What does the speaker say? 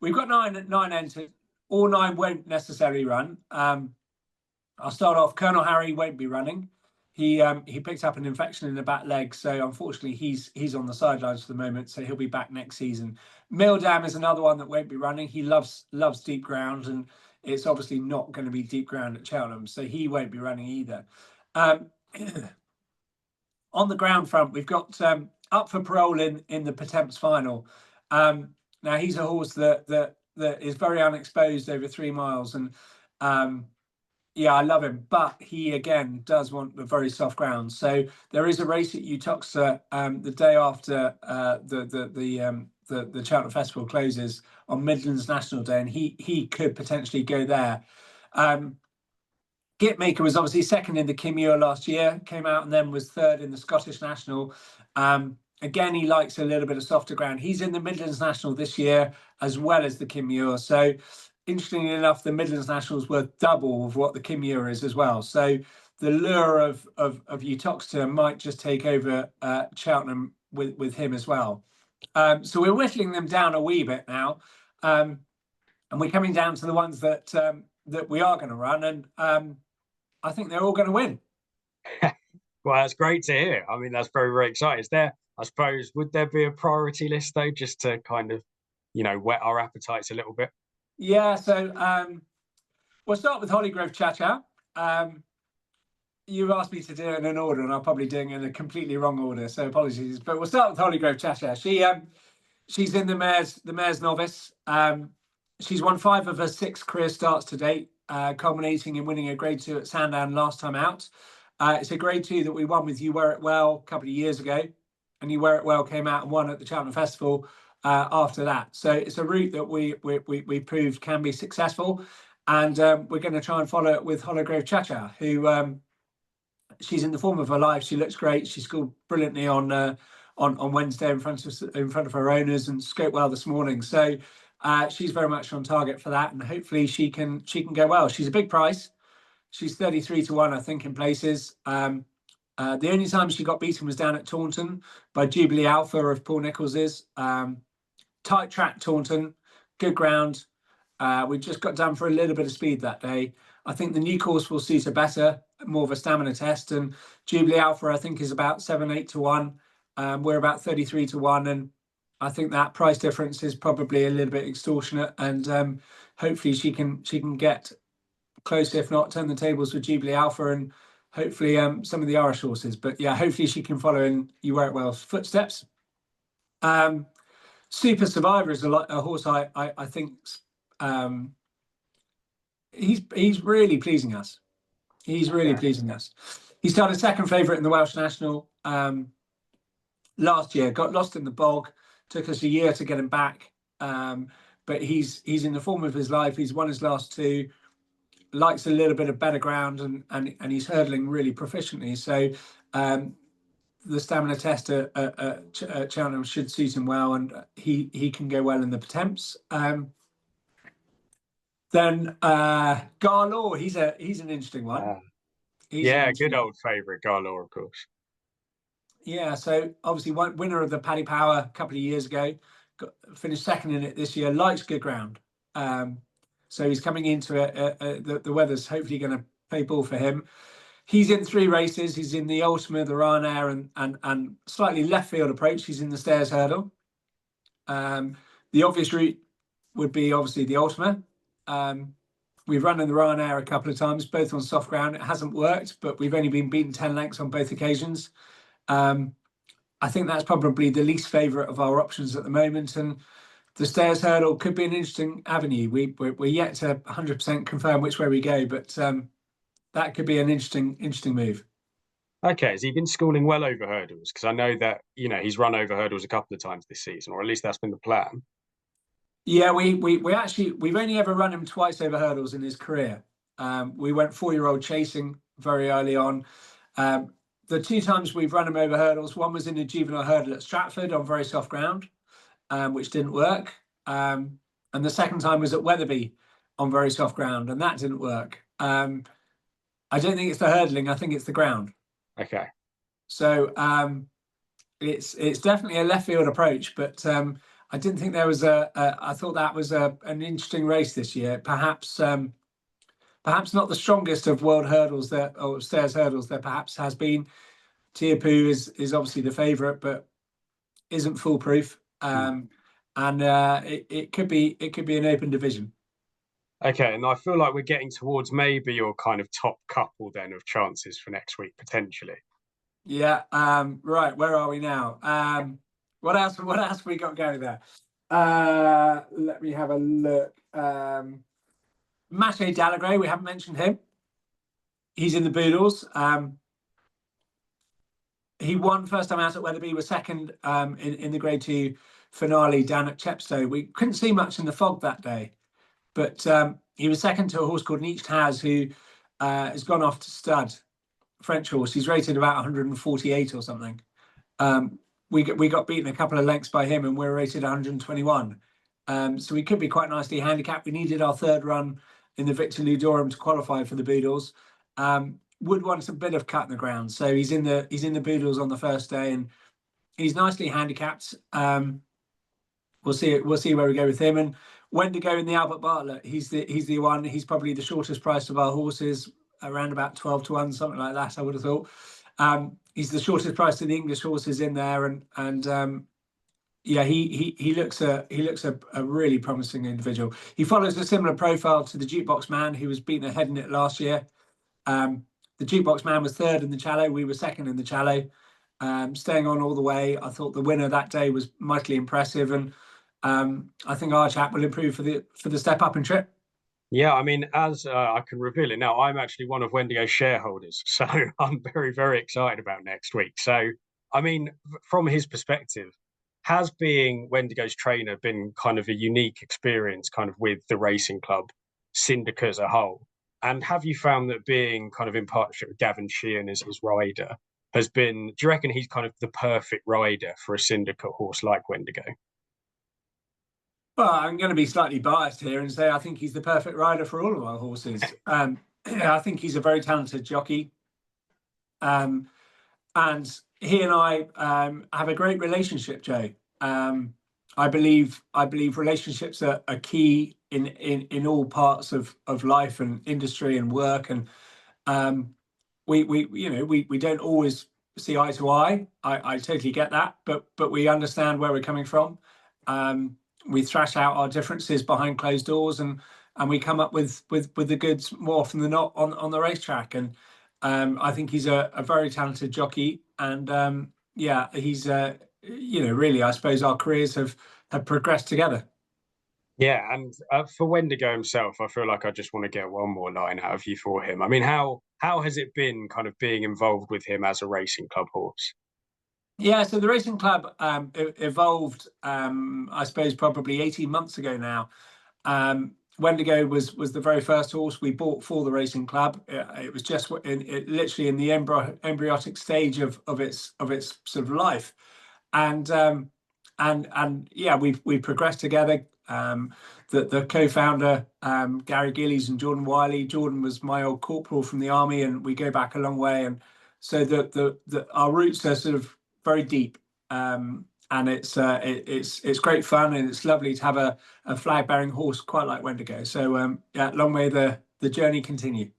We've got nine entered. All 9 won't necessarily run. I'll start off. Colonel Harry won't be running. He picked up an infection in the back leg, so unfortunately he's on the sidelines for the moment. So he'll be back next season. Mildam is another one that won't be running. He loves deep ground, and it's obviously not going to be deep ground at Cheltenham, so he won't be running either. On the ground front, we've got up for parole in the Pertemps final. Now he's a horse that is very unexposed over 3 miles, and yeah, I love him, but he again does want the very soft ground. So there is a race at Uttoxeter the day after the Cheltenham Festival closes on Midlands National Day, and he could potentially go there. Gitmaker was obviously second in the Kimure last year, came out and then was third in the Scottish National. Again, he likes a little bit of softer ground. He's in the Midlands National this year as well as the Kimure. So interestingly enough, the Midlands National is worth double of what the Kimure is as well. So the lure of Uttoxeter might just take over Cheltenham with him as well. So we're whittling them down a wee bit now, and we're coming down to the ones that we are going to run, and I think they're all going to win. Well, that's great to hear. I mean, that's very, very exciting. Is there, I suppose, would there be a priority list though, just to kind of, whet our appetites a little bit? Yeah, so we'll start with Grove Chacha. You asked me to do it in an order, and I'm probably doing it in a completely wrong order, so apologies. But we'll start with Grove Chacha. She's in the mare's novice. She's won 5 of her 6 career starts to date, culminating in winning a Grade 2 at Sandown last time out. It's a Grade 2 that we won with You Wear It Well a couple of years ago, and You Wear It Well came out and won at the Cheltenham Festival after that. So it's a route that we proved can be successful, and we're going to try and follow it with Grove Chacha, who she's in the form of her life. She looks great. She scored brilliantly on Wednesday in front of her owners and scoped well this morning. So she's very much on target for that, and hopefully she can go well. She's a big price. She's 33 to 1, I think, in places. The only time she got beaten was down at Taunton by Jubilee Alpha of Paul Nichols's. Tight track Taunton, good ground. We just got done for a little bit of speed that day. I think the new course will suit her better, more of a stamina test. And Jubilee Alpha, I think, is about 7-8 to 1. We're about 33 to 1, and I think that price difference is probably a little bit extortionate. And hopefully she can get close, if not turn the tables with Jubilee Alpha, and hopefully some of the Irish horses. But yeah, hopefully she can follow in You Wear It Well's footsteps. Super Survivor is a horse I think he's really pleasing us. He's really pleasing us. He started second favourite in the Welsh National last year, got lost in the bog, took us a year to get him back, but he's in the form of his life. He's won his last 2, likes a little bit of better ground, and he's hurdling really proficiently. So the stamina test at Cheltenham should suit him well, and he can go well in the Pertemps. Then Garlaw, he's an interesting one. Good old favourite, Garlaw, of course. Yeah, so obviously winner of the Paddy Power a couple of years ago, finished second in it this year, likes good ground. So he's coming into the weather's hopefully going to play ball for him. He's in 3 races. He's in the Ultima, the Ryanair, and slightly left field approach. He's in the Stairs Hurdle. The obvious route would be obviously the Ultima. We've run in the Ryanair a couple of times, both on soft ground. It hasn't worked, but we've only been beaten 10 lengths on both occasions. I think that's probably the least favourite of our options at the moment, and the Stairs Hurdle could be an interesting avenue. We're yet to 100% confirm which way we go, but that could be an interesting move. Okay, has he been schooling well over hurdles? Because I know that he's run over hurdles a couple of times this season, or at least that's been the plan. Yeah, we've only ever run him twice over hurdles in his career. We went 4-year-old chasing very early on. The 2 times we've run him over hurdles, one was in a juvenile hurdle at Stratford on very soft ground, which didn't work. And the second time was at Wetherby on very soft ground, and that didn't work. I don't think it's the hurdling. I think it's the ground. Okay. So it's definitely a left field approach, but I didn't think there was I thought that was an interesting race this year. Perhaps perhaps not the strongest of world hurdles that, or stairs hurdles there perhaps has been. Tiapu is obviously the favourite, but isn't foolproof. And it could be an open division. Okay, and I feel like we're getting towards maybe your kind of top couple then of chances for next week potentially. Yeah. Right. Where are we now? What else? What else we got going there? Let me have a look. Mache Dalagray. We haven't mentioned him. He's in the Boodles. He won first time out at Weatherby. Was second in the Grade 2 finale down at Chepstow. We couldn't see much in the fog that day, but he was second to a horse called Nietzsche Has, who has gone off to stud. French horse. He's rated about 148 or something. We got beaten a couple of lengths by him, and we're rated 121. So we could be quite nicely handicapped. We needed our third run in the Victor Ludorum to qualify for the Boodles. Wood wants a bit of cut in the ground, so he's in the Boodles on the first day, and he's nicely handicapped. We'll see where we go with him. And Wendigo in the Albert Bartlett, he's the one. He's probably the shortest priced of our horses, around about 12 to 1, something like that, I would have thought. He's the shortest priced of the English horses in there, and yeah, he looks a really promising individual. He follows a similar profile to the Jukebox Man, who was beaten ahead in it last year. The Jukebox Man was third in the Challow. We were second in the Challow, staying on all the way. I thought the winner that day was mightily impressive, and I think our chap will improve for the step up and trip. Yeah, I mean, as I can reveal it now, I'm actually one of Wendigo's shareholders, so I'm very, very excited about next week. So, I mean, from his perspective, has being Wendigo's trainer been kind of a unique experience, kind of with the racing club syndicate as a whole? And have you found that being kind of in partnership with Gavin Sheehan as his rider has been? Do you reckon he's kind of the perfect rider for a syndicate horse like Wendigo? Well, I'm going to be slightly biased here and say I think he's the perfect rider for all of our horses. I think he's a very talented jockey, and he and I have a great relationship, Joe. I believe relationships are key in all parts of life and industry and work, and we don't always see eye to eye. I totally get that, but we understand where we're coming from. We thrash out our differences behind closed doors, and we come up with the goods more often than not on the racetrack. And I think he's a very talented jockey, and yeah, he's really, I suppose our careers have progressed together. Yeah, and for Wendigo himself, I feel like I just want to get one more line out of you for him. I mean, how has it been kind of being involved with him as a racing club horse? Yeah, so the racing club evolved, I suppose, probably 18 months ago now. Wendigo was the very first horse we bought for the racing club. It was just literally in the embryonic stage of its sort of life, and yeah, we progressed together. The co-founder, Gary Gillies and Jordan Wiley. Jordan was my old corporal from the army, and we go back a long way. And so our roots are sort of very deep, and it's great fun, and it's lovely to have a flag bearing horse quite like Wendigo. So yeah, long may the journey continue.